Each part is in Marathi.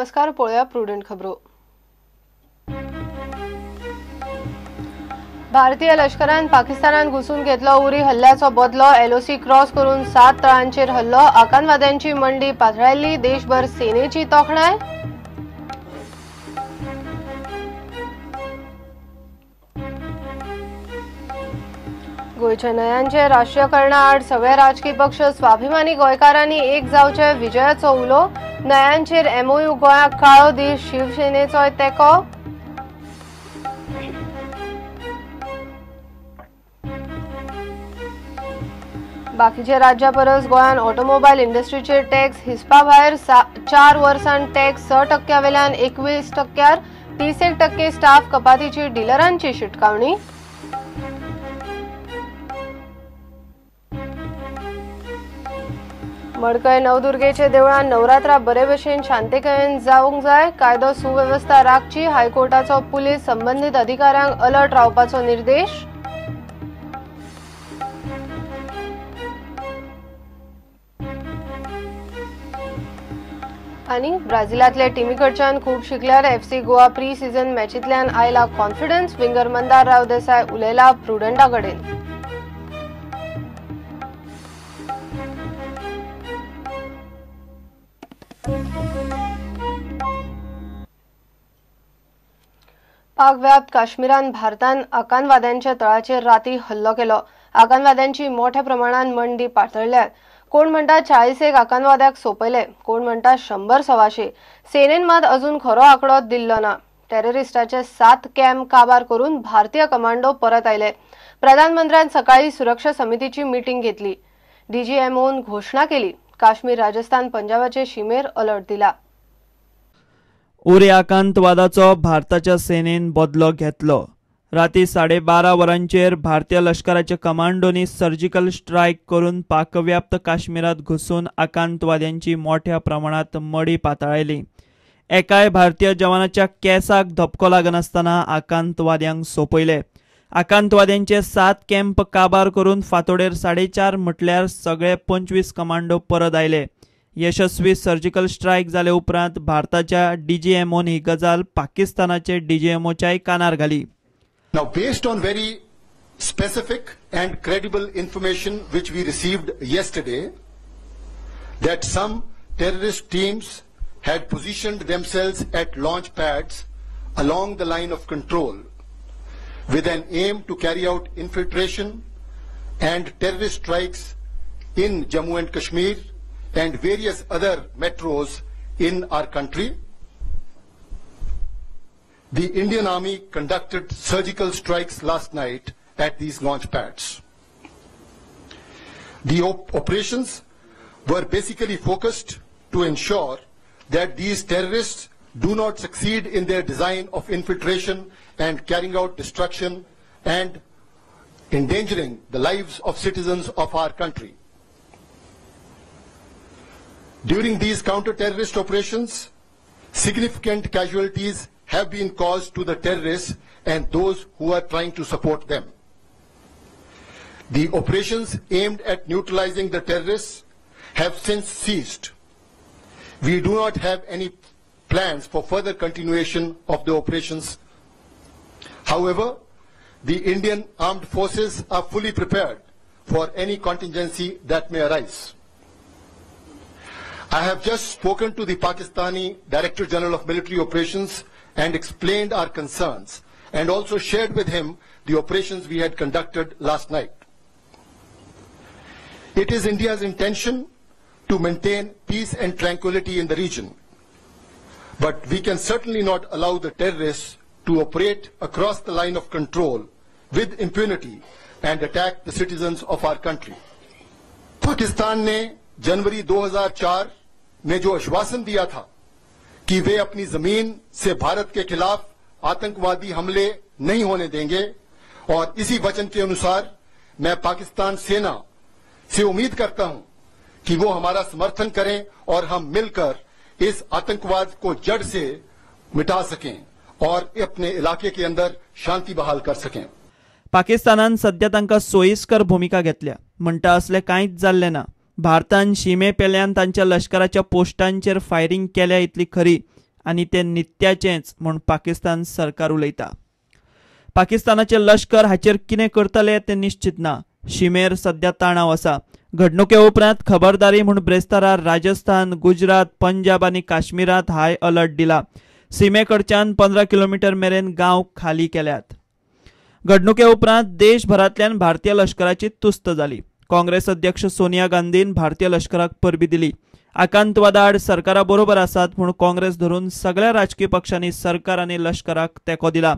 नमस्कार, पळोवया प्रुडंट खबरो। भारतीय लष्करान पाकिस्तानात घुसून घेतलो उरी हल्ल्याचो बदलो। LOC क्रॉस करून 7 तळांचेर हल्लो। आकांतवाद्यांची मंडी पातळायली। देशभर सेनेची तोखणाय। गोयच्या न्हयांचे राष्ट्रीयकरणा आड सगळे राजकीय पक्ष स्वाभिमानी गोंयकारांनी एक जावचे विजयाचो उलो। न्हयांचेर MOU गोंयाक काळो दीस, शिवसेनेचो तेको। बाकीचे राज्या परस गोंयान ऑटोमोबाईल इंडस्ट्रीचेर टॅक्स हिसपा भायर 4 वर्सांत टॅक्स 6% वेल्यान 21%। 30% स्टाफ कपातीची डिलरांची शिटकावणी। मडकय नवदुर्गेचे देवळान नवरात्रा बरे भशेन शांततेन जावंक जाय। कायदो सुव्यवस्था राखची। हायकोर्टाचो पुलीस संबंधित अधिकाऱ्यांक अलर्ट रावपाचो निर्देश। आणि ब्राझीलातले टीमीकडच्यान खूब शिकल्यार FC गोवा प्री सीझन मॅचींतल्यान आयला कॉन्फिडन्स। विंगर मंदार राव देसाय उलयला प्रुडंटाकडेन। पाक व्याप्त काश्मीरान भारतान आकांतवाद्यांच्या तळाचेर राती हल्लो केलो। आकांतवाद्यांची मोठ्या प्रमाणात मंडी पातळल्या। कोण म्हणटा 40 आकांतवाद्याक सोपयले, कोण म्हणटा 100-125। सेनेन मात अजून खरो आंकडो दिल्लो ना। टेररिस्टाचे 7 कॅम्प काबार करून भारतीय कमांडो परत आयले। प्रधानमंत्र्यान सकाळी सुरक्षा समितीची मीटिंग घेतली। DGMOन घोषणा केली। काश्मीर, राजस्थान, पंजाबाचे शिमेर अलर्ट दिला। उरी आकांतवादाचो भारताच्या सेनेन बदलो घेतलो। राती 12:30 वरांचेर भारतीय लष्कराच्या कमांडोनी सर्जिकल स्ट्रायक करून पाकव्याप्त काश्मीरात घुसून आकांतवाद्यांची मोठ्या प्रमाणात मडी पातळायली। एकाय भारतीय जवानाच्या केसाक धपको लागनासतना आकांतवाद्यांक सोपयले। आकांतवाद्यांचे 7 कॅम्प काबार करून फातोडेर 4:30 म्हटल्यार सगळे 25 कमांडो परत आयले। यशस्वी सर्जिकल स्ट्रायक जाले उपरांत भारताच्या DGMOन ही गजाल पाकिस्तानाचे DGMOच्याय कानार घाली। Now, based on very specific and credible information which we received yesterday, that some terrorist teams had positioned themselves at launch pads along the line of control with an aim to carry out infiltration and terrorist strikes in Jammu and Kashmir and various other metros in our country. The Indian Army conducted surgical strikes last night at these launch pads. The operations were basically focused to ensure that these terrorists do not succeed in their design of infiltration and carrying out destruction and endangering the lives of citizens of our country. During these counter-terrorist operations, significant casualties have been caused to the terrorists and those who are trying to support them. The operations aimed at neutralizing the terrorists have since ceased. We do not have any plans for further continuation of the operations. However, the Indian armed forces are fully prepared for any contingency that may arise. I have just spoken to the Pakistani Director General of Military Operations and explained our concerns and also shared with him the operations we had conducted last night. It is India's intention to maintain peace and tranquility in the region, but we can certainly not allow the terrorists to operate across the line of control with impunity and attack the citizens of our country. Pakistan ने जनवरी 2004 में जो आश्वासन दिया था कि वे अपनी जमीन से भारत के खिलाफ आतंकवादी हमले नहीं होने देंगे, और इसी वचन के अनुसार मैं पाकिस्तान सेना से उम्मीद करता हूं कि वो हमारा समर्थन करें और हम मिलकर इस आतंकवाद को जड़ से मिटा सकें और अपने इलाके के अंदर शांति बहाल कर सकें। पाकिस्तानान सध्या तांकां सोयीस्कर भूमिका घेतल्या म्हणटा असले कांयच जाल्ले ना। भारतान शिमे पेल्यान तांच्या लष्कराच्या पोस्टांचेर फायरिंग केल्या इतली खरी, आनी ते नित्याचेच म्हूण पाकिस्तान सरकार उलयता. पाकिस्तानाचे लश्कर हाचेर कितें करतले तें निश्चित ना. शिमेर सध्या ताणाव आसा. घडणुके उपरांत खबरदारी म्हूण ब्रेस्तारार राजस्थान, गुजरात, पंजाब आनी काश्मीरात हाय अलर्ट दिला. सीमेकडच्यान 15 किलोमीटर मेरेन गांव खाली केल्यात. घडणुके उपरांत देशभरांतल्यान भारतीय लश्कराची तुस्त जाली. काँग्रेस अध्यक्ष सोनिया गांधीन भारतीय लश्कराक परबी दिली. आकांतवादा आड सरकारा बरोबर आसात म्हूण काँग्रेस धरून सगळ्या राजकीय पक्षांनी सरकार आनी लश्कराक तेंको दिला.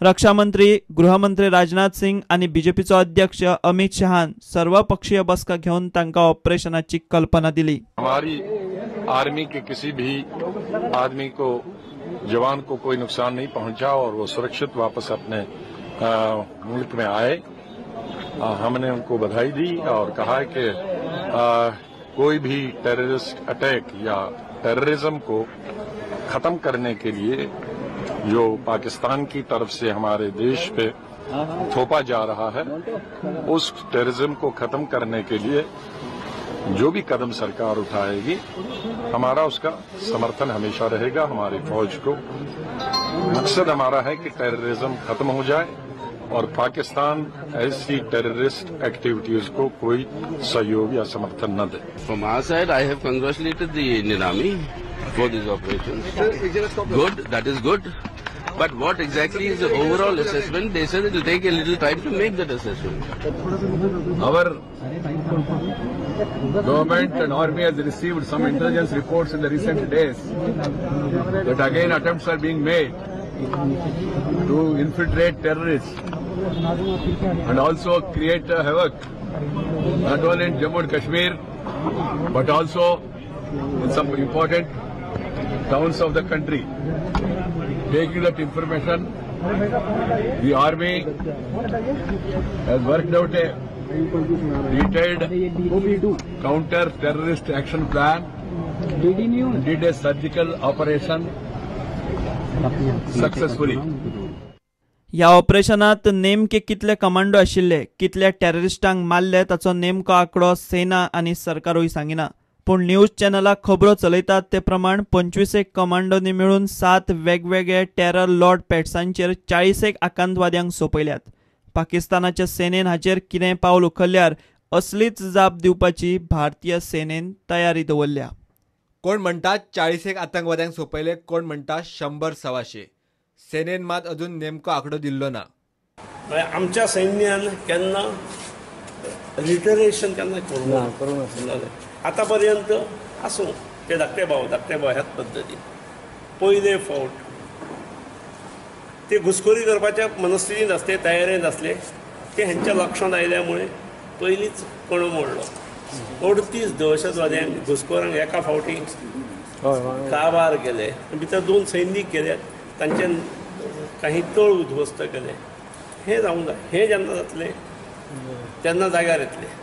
रक्षा मंत्री, गृहमंत्री राजनाथ सिंग आनी बीजेपीचो अध्यक्ष अमित शहान सर्वपक्षीय बसका घेवन तांकां ऑपरेशनाची कल्पना दिली. हमारी आर्मी के किसी भी आदमी को, जवान को कोई नुकसान नहीं पहुंचा और वो सुरक्षित वापस अपने मुल्क में आए. हमने उनको बधाई दी और कहा कि कोई भी टेररिस्ट अटैक या टेररिज्म को खत्म करने के लिए जो पाकिस्तान की तरफ से हमारे देश पे थोपा जा रहा है, उस टेररिज्म को खत्म करने के लिए जो भी कदम सरकार उठाएगी, हमारा उसका समर्थन हमेशा रहेगा. हमारी फौज को मकसद हमारा है कि टेररिज्म खत्म हो जाए और पाकिस्तान ऐसी टेररिस्ट एक्टिविटीज को कोई सहयोग या समर्थन न दे. From our side, I have congratulated the Indian Army for these operations. Good, that is good. But what exactly is the overall assessment? They said it will take a little time to make that assessment. Our government and army has received some intelligence reports in the recent days that again attempts are being made to infiltrate terrorists and also create a havoc not only in Jammu and Kashmir but also in some important towns of the country. Taking that information, the army has worked out a detailed counter-terrorist action plan, did a surgical operation successfully. ह्या ऑपरेशनात नेमके कितले कमांडो आशिल्ले, कितल्या टेररिस्टांक मारले ताचो नेमको आंकडो सेना आनी सरकारूय सांगिना. पूण न्यूज चॅनलां खबरो चलयतात ते प्रमाण 25 कमांडोनी मेळून 7 वेगवेगळे टेरर लॉर्ड पॅट्सांचेर 40 आकांतवाद्यांक सोंपयल्यात. पाकिस्तानाच्या सेनेन हाचेर कितें पावल उखल्ल्यार असलीच जाप दिवपाची भारतीय सेनेन तयारी दवरल्या. कोण म्हणटात 40 आतंकवाद्यांक सोंपयले, कोण म्हणटात 100-125. सेनेन मात अजून नेमको आंकडो दिल्लो ना. आमच्या सैन्यान केन्ना रिटरेशन केन्ना करूंक ना. आतां पर्यंत आसूं ते धाकटे भाव ह्याच पद्दतीन पयले फावट ते घुसखोरी करपाच्या मनस्थितीन नासले, तयारेन नासले. ते हांच्या लक्षांत आयल्यामुळे पयलींच कणो मोडलो. 38 दहशतवाद्यांक, घुसखोरांक एका फावटी काबार केले. भितर 2 सैनीक गेले, तांचे काही तळ उध्वस्त केले. हे जावंक जाय. हे जेन्ना जातले तेन्ना जाग्यार येतले.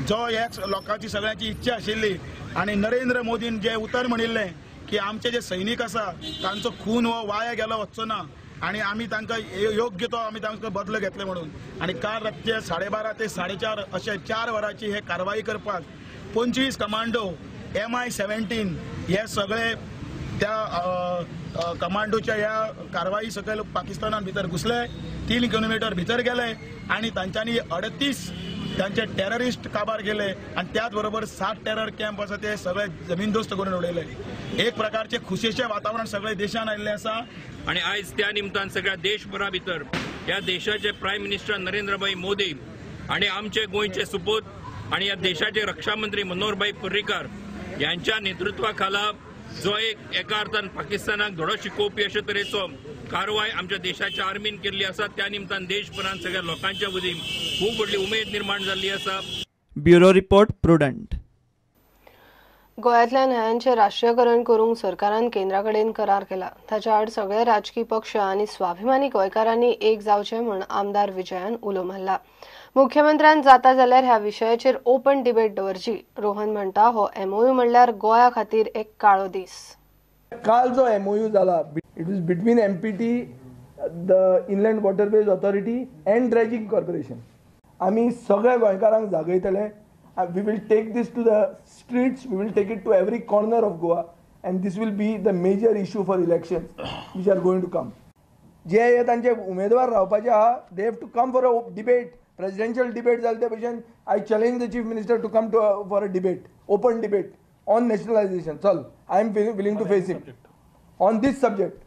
जो एक लोकांची सगळ्यांची इच्छा आशिल्ली आणि नरेंद्र मोदीन जे उतर म्हणिल्ले की आमचे जे सैनीक आसा तांचो खून हो वाया गेलो वचचो ना आणि आमी तांकां योग्य तो आमी तांकां बदलो घेतले म्हणून. आणि काल रातचे 12:30 ते 4:30 अशे 4 वरांची हे कारवाई करपाक 25 कमांडो MI-17 हे सगळे त्या कमांडोच्या ह्या कारवाई सकयल पाकिस्तानान भितर घुसले. 3 किलोमीटर भितर गेले आणि तांच्यांनी 38 त्यांचे टेररिस्ट काबार केले आणि त्याच बरोबर 7 टेरर कॅम्प आसा ते सगळे जमीनदोस्त करून उडयले. एक प्रकारचे खुशेचे वातावरण सगळे देशान आयिल्ले आसा. आणि आयज त्या निमतान सगळ्या देशभरा भितर ह्या देशाचे प्रायम मिनिस्टर नरेंद्रभाई मोदी आणि आमचे गोंयचे सुपूत आणि ह्या देशाचे रक्षा मंत्री मनोहरभाई पर्रीकार यांच्या नेतृत्वाखाला जो एका अर्थान पाकिस्तानाक धडो शिकोवपी अशे तरेचो कारवाय आमच्या देशाच्या आर्मीन केल्ली आसा. त्या निमतान देशभरान सगळ्या लोकांच्या मदीं खूब व्हडली उमेद निर्माण जाल्ली आसा. Bureau report prudent. गोंयांतल्या न्हंयांचें राष्ट्रीयकरण करूंक सरकारान केंद्रा कडेन करार केला. ताच्या आड सगळे राजकीय पक्ष आनी स्वाभिमानी गोंयकारांनी एक जावचें म्हूण आमदार विजयान उलो मारला. मुख्यमंत्र्यान जाता जाल्यार ह्या विशयाचेर ओपन डिबेट दवरची. रोहन म्हणटा हो MOU म्हणल्यार गोंया खातीर एक काळो दीस. काल जो MOU जाला, it is between MPT, the inland waterways authority and dredging corporation. आमी सगळ्या गोंयकारांक जागयतले. We will take this to the streets. We will take it to every corner of Goa. and this will be the major issue for elections which are going to come. जे हे तांचे उमेदवार रावपाचे आहा, they have to come for a debate, presidential debate जाले ते भशेन I challenge the chief minister to come for a debate, open debate on nationalization. चल, I am willing to face him on this subject.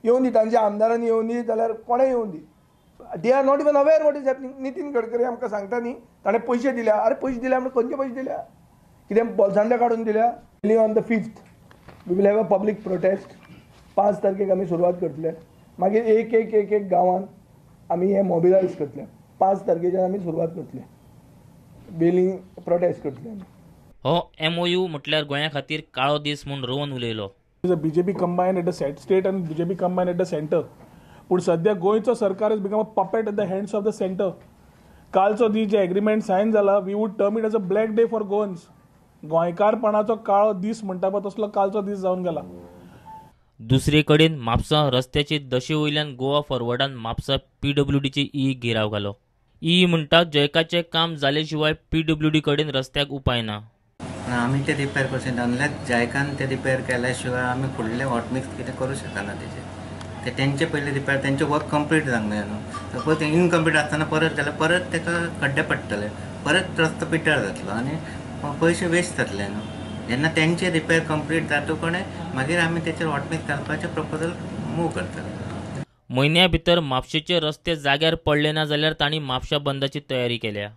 येवन दी तांच्या आमदारांनी येवन दी जाल्यार कोणें येवन दी. They are not even aware what is happening. Nitin Gadkari आमकां सांगता न्ही, ताणें पयशे दिल्या. अरे पयशे दिल्या म्हणजे खंयचे पयशे दिल्या? कितें बोल्सांतले काडून दिल्या? On the 5th we will have a public protest. 5 तारखेक आमी सुरवात करतले. मागीर एक गांवांत आमी हे मोबिलायज करतले. 5 तारखेच्यान आमी सुरवात करतले. बेलिंग प्रोटेस्ट करतले. हो MOU म्हटल्यार गोंया खातीर काळो दीस म्हूण रोवन उलयलो. BJP combined at the state and BJP combined at the center. पूण सध्या गोंयचो सरकार has become a puppet at the hands of the center. कालचो दीस जे एग्रीमेंट सायन जाला, we would term it as a black day for Goans. गोंयकारपणाचो काळो दीस म्हणटा पळय तसलो कालचो दीस जावन गेला. दुसरे कडेन म्हापसा रस्त्याचे दशे वयल्यान गोवा फॉरवर्डान म्हापसा PWDचे घेराव घालो. म्हणटा जयकाचे काम जाले शिवाय PWD कडेन रस्त्याक उपाय ना. आमी ते रिपेअर करचे अनलेस जायकान ते रिपेअर केल्या शिवाय आमी फुडले हॉटमिक्स कितें करूं शकना. ते तेंचे पयले रिपेअर तेंचे वर्क कंप्लीट जावंक जाय न्हू. सपोज ते इनकम्प्लीट आसतना परत जाल्यार परत ताका खड्डे पडटले, परत रस्तो पिड्ड्यार जातलो आनी पयशे वेस्ट जातले न्हू. जेन्ना तेंचे रिपेअर कंप्लीट जातकणे मागीर आमी तेचेर हॉटमिक्स घालपाचें प्रपोजल मूव करतले. म्हयन्या भितर म्हापशेचे रस्ते जाग्यार पडले ना जाल्यार तांणी म्हापशा बंदाची तयारी केल्या.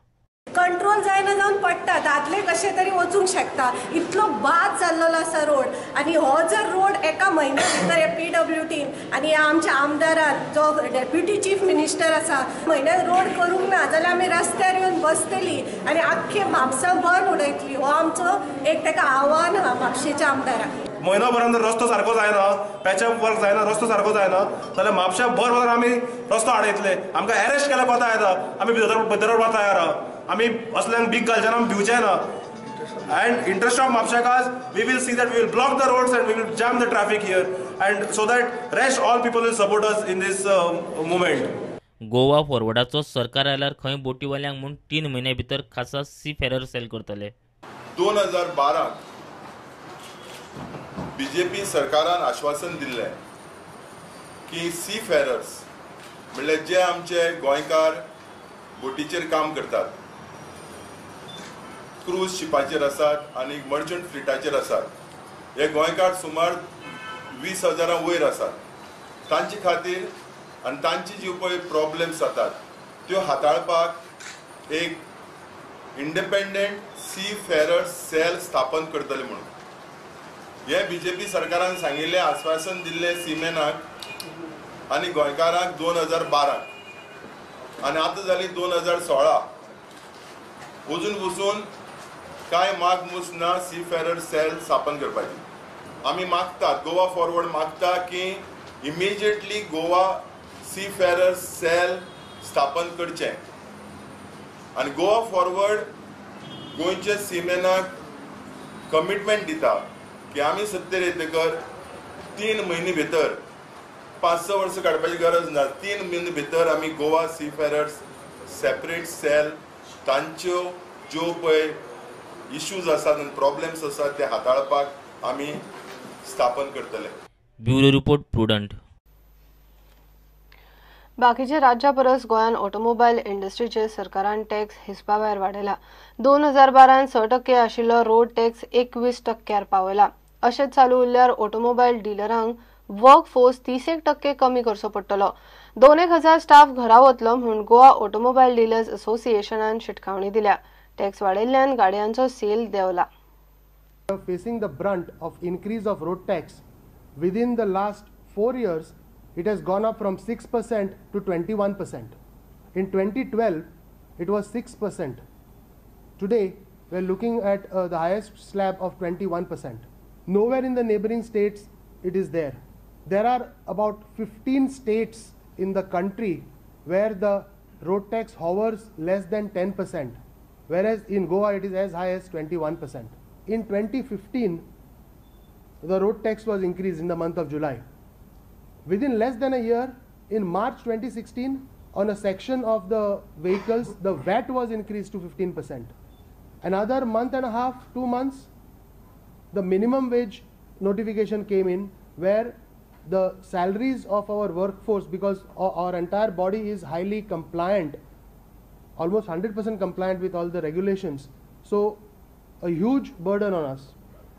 कंट्रोल जायना जावन पडटा, दादले कशे तरी वचूंक शकता. इतलो बाद जाल्लो आसा रोड आनी हो जर रोड एका म्हयन्या भितर हे PWDन आनी आमच्या आमदारान जो डेप्युटी चीफ मिनिस्टर आसा म्हयन्यात रोड करूंक ना जाल्यार आमी रस्त्यार येवन बसतली आनी आख्खे म्हापसा बंद उडयतली. हो आमचो एक ताका आव्हान आहा म्हापशेच्या आमदाराक. म्हयनोभरान जर रस्तो सारको जायना, पॅचअप वर्क जायना, रस्तो सारको जायना जाल्यार म्हापशा भर आमी रस्तो आडयतले. आमकां अरेस्ट केल्या कोता येता, आमी भितर वचपाक तयार आहा. आमी असल्यांक बीग घालचेना, आमी भिवचे ना. And interest of Mapshakas, we will see that we will block the roads and we will jam the traffic here, and so that rest all people will support us in this movement. Goa फॉरवर्डाचो सरकार आयल्यार खंय बोटीवाल्यांक म्हूण 3 म्हयन्या भितर खासा सी फेरर सेल करतले. 2012 BJP सरकारान आश्वासन दिल्ले की सी फेरर्स म्हणजे जे आमचे गोंयकार बोटीचेर काम करतात, क्रूज शिपाचेर आसात आणि मर्चंट फ्लिटाचेर आसात, हे गोंयकार सुमार 20,000 वयर आसात. तांचे खातीर आनी तांची जी पळय प्रॉब्लेम्स जातात त्यो हाताळपाक एक इंडिपेंडंट सी फेरर सेल स्थापन करतले म्हणून हे BJP सरकारान सांगिल्ले, आश्वासन दिल्ले सिमेनाक आनी गोंयकारांक 2012 आनी आतां जाली 2016. अजून वचून कांय माग मूस ना सी फेरर सेल स्थापन करपाची. आमी मागतात, गोवा फॉरवर्ड मागता की immediately Goa seafarer cell स्थापन करचें. आनी गोवा फॉरवर्ड गोंयच्या सिमेनाक कमिटमेंट दिता की आमी सत्तेर येतकर 3 म्हयने भितर 5-6 वर्सां काडपाची गरज ना. 3 म्हयने भितर आमी Goa seafarers separate cell तांच्यो ज्यो पळय इश्यूज आसात आनी प्रॉब्लेम्स आसात ते हाताळपाक आमी स्थापन करतले. Bureau report prudent. बाकीच्या राज्या परस गोंयान ऑटोमोबाईल इंडस्ट्रीचे सरकारान टॅक्स हिसपा भायर वाडयला. 2012 6% आशिल्लो रोड टॅक्स 21% पावयला. अशेंच चालू उरल्यार ऑटोमोबाईल डिलरांक वर्क फोर्स 30% कमी करचो पडटलो. 2,000 स्टाफ घरा वतलो म्हणून गोवा ऑटोमोबाईल डीलर्स असोसिएशनान शिटकावणी दिल्या. टॅक्स वाडयल्ल्यान गाडयांचो सेल देंवला. Facing the brunt of increase of road tax within the last 4 years, it has gone up from 6% to 21%. In 2012, it was 6%. Today, we are looking at the highest slab of 21%. Nowhere in the neighboring states it is there. There are about 15 states in the country where the road tax hovers less than 10%, whereas in Goa it is as high as 21%. In 2015, the road tax was increased in the month of July. Within less than a year, in March 2016, on a section of the vehicles, the VAT was increased to 15%. Another month and a half, 2 months, the minimum wage notification came in where the salaries of our workforce, because our entire body is highly compliant, almost 100% compliant with all the regulations, so a huge burden on us.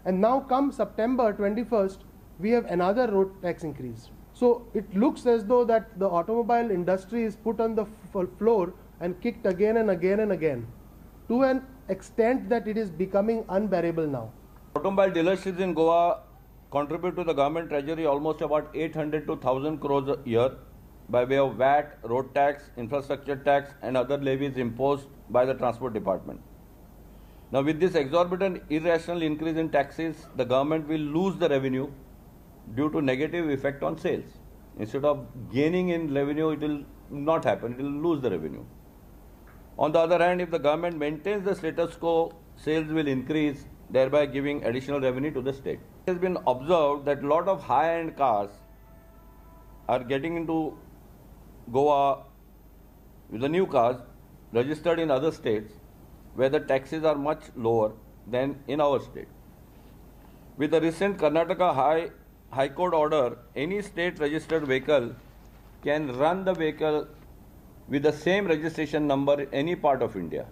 And now come September 21st, we have another road tax increase. So it looks as though that the automobile industry is put on the floor and kicked again and again and again, to an extent that it is becoming unbearable now. Automobile dealerships in Goa contribute to the government treasury almost about 800 to 1,000 crores a year by way of VAT, road tax, infrastructure tax and other levies imposed by the transport department. Now with this exorbitant irrational increase in taxes, the government will lose the revenue due to negative effect on sales. Instead of gaining in revenue, it will not happen, it will lose the revenue. On the other hand, if the government maintains the status quo, sales will increase, thereby giving additional revenue to the state. It has been observed that a lot of high-end cars are getting into Goa with the new cars registered in other states where the taxes are much lower than in our state. With the recent Karnataka High Court order, any state registered vehicle can run the vehicle with the same registration number in any part of India.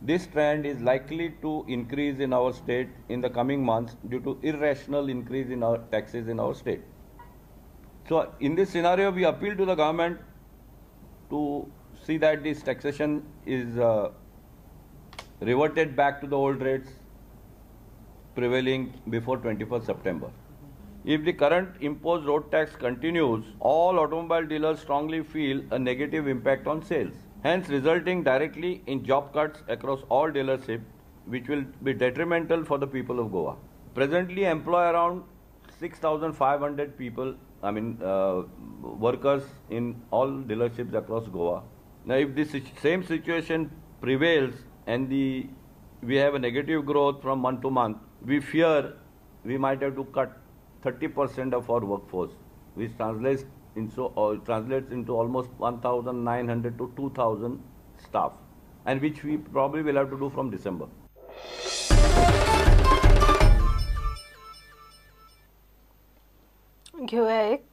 This trend is likely to increase in our state in the coming months due to irrational increase in our taxes in our state. So in this scenario, we appeal to the government to see that this taxation is reverted back to the old rates prevailing before 21st September. If the current imposed road tax continues, all automobile dealers strongly feel a negative impact on sales, hence resulting directly in job cuts across all dealerships, which will be detrimental for the people of Goa. Presently employ around 6,500 people, workers in all dealerships across Goa. Now if this same situation prevails and we have a negative growth from month to month, we fear we might have to cut 30% of our workforce, which translates into almost 1,900 to 2,000 staff, and which we probably will have to do from December. घेऊया एक